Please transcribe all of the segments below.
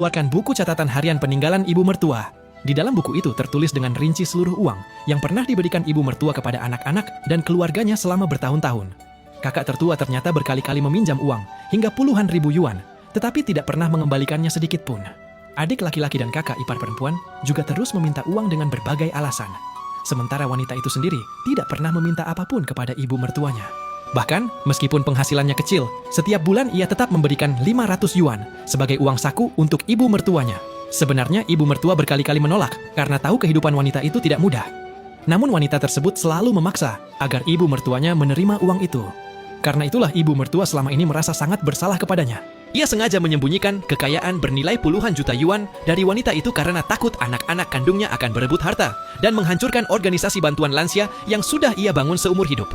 Keluarkan buku catatan harian peninggalan ibu mertua. Di dalam buku itu tertulis dengan rinci seluruh uang yang pernah diberikan ibu mertua kepada anak-anak dan keluarganya selama bertahun-tahun. Kakak tertua ternyata berkali-kali meminjam uang hingga puluhan ribu yuan, tetapi tidak pernah mengembalikannya sedikit pun. Adik laki-laki dan kakak ipar perempuan juga terus meminta uang dengan berbagai alasan. Sementara wanita itu sendiri tidak pernah meminta apapun kepada ibu mertuanya. Bahkan, meskipun penghasilannya kecil, setiap bulan ia tetap memberikan 500 yuan sebagai uang saku untuk ibu mertuanya. Sebenarnya ibu mertua berkali-kali menolak karena tahu kehidupan wanita itu tidak mudah. Namun wanita tersebut selalu memaksa agar ibu mertuanya menerima uang itu. Karena itulah ibu mertua selama ini merasa sangat bersalah kepadanya. Ia sengaja menyembunyikan kekayaan bernilai puluhan juta yuan dari wanita itu karena takut anak-anak kandungnya akan berebut harta dan menghancurkan organisasi bantuan lansia yang sudah ia bangun seumur hidup.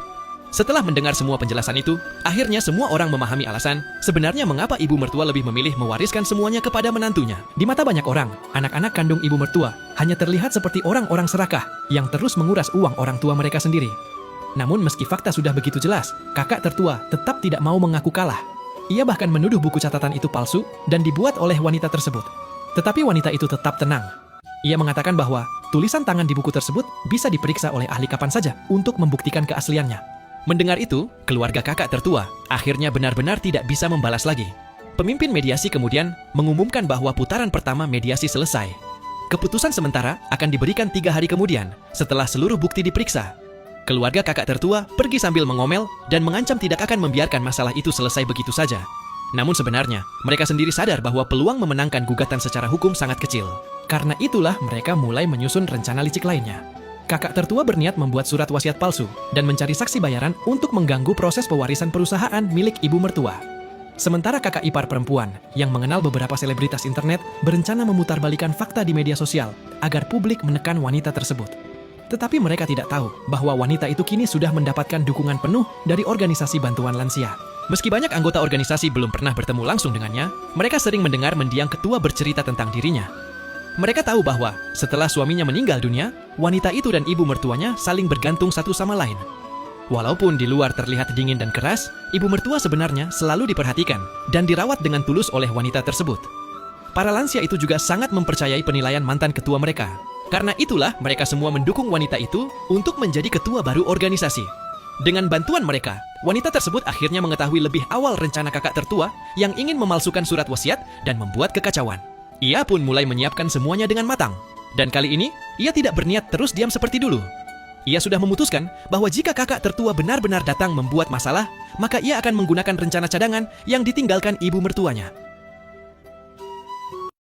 Setelah mendengar semua penjelasan itu, akhirnya semua orang memahami alasan sebenarnya mengapa ibu mertua lebih memilih mewariskan semuanya kepada menantunya. Di mata banyak orang, anak-anak kandung ibu mertua hanya terlihat seperti orang-orang serakah yang terus menguras uang orang tua mereka sendiri. Namun meski fakta sudah begitu jelas, kakak tertua tetap tidak mau mengaku kalah. Ia bahkan menuduh buku catatan itu palsu dan dibuat oleh wanita tersebut. Tetapi wanita itu tetap tenang. Ia mengatakan bahwa tulisan tangan di buku tersebut bisa diperiksa oleh ahli kapan saja untuk membuktikan keasliannya. Mendengar itu, keluarga kakak tertua akhirnya benar-benar tidak bisa membalas lagi. Pemimpin mediasi kemudian mengumumkan bahwa putaran pertama mediasi selesai. Keputusan sementara akan diberikan 3 hari kemudian setelah seluruh bukti diperiksa. Keluarga kakak tertua pergi sambil mengomel dan mengancam tidak akan membiarkan masalah itu selesai begitu saja. Namun sebenarnya, mereka sendiri sadar bahwa peluang memenangkan gugatan secara hukum sangat kecil. Karena itulah mereka mulai menyusun rencana licik lainnya. Kakak tertua berniat membuat surat wasiat palsu dan mencari saksi bayaran untuk mengganggu proses pewarisan perusahaan milik ibu mertua. Sementara kakak ipar perempuan yang mengenal beberapa selebritas internet berencana memutarbalikkan fakta di media sosial agar publik menekan wanita tersebut. Tetapi mereka tidak tahu bahwa wanita itu kini sudah mendapatkan dukungan penuh dari organisasi bantuan lansia. Meski banyak anggota organisasi belum pernah bertemu langsung dengannya, mereka sering mendengar mendiang ketua bercerita tentang dirinya. Mereka tahu bahwa setelah suaminya meninggal dunia, wanita itu dan ibu mertuanya saling bergantung satu sama lain. Walaupun di luar terlihat dingin dan keras, ibu mertua sebenarnya selalu diperhatikan dan dirawat dengan tulus oleh wanita tersebut. Para lansia itu juga sangat mempercayai penilaian mantan ketua mereka. Karena itulah mereka semua mendukung wanita itu untuk menjadi ketua baru organisasi. Dengan bantuan mereka, wanita tersebut akhirnya mengetahui lebih awal rencana kakak tertua yang ingin memalsukan surat wasiat dan membuat kekacauan. Ia pun mulai menyiapkan semuanya dengan matang. Dan kali ini, ia tidak berniat terus diam seperti dulu. Ia sudah memutuskan bahwa jika kakak tertua benar-benar datang membuat masalah, maka ia akan menggunakan rencana cadangan yang ditinggalkan ibu mertuanya.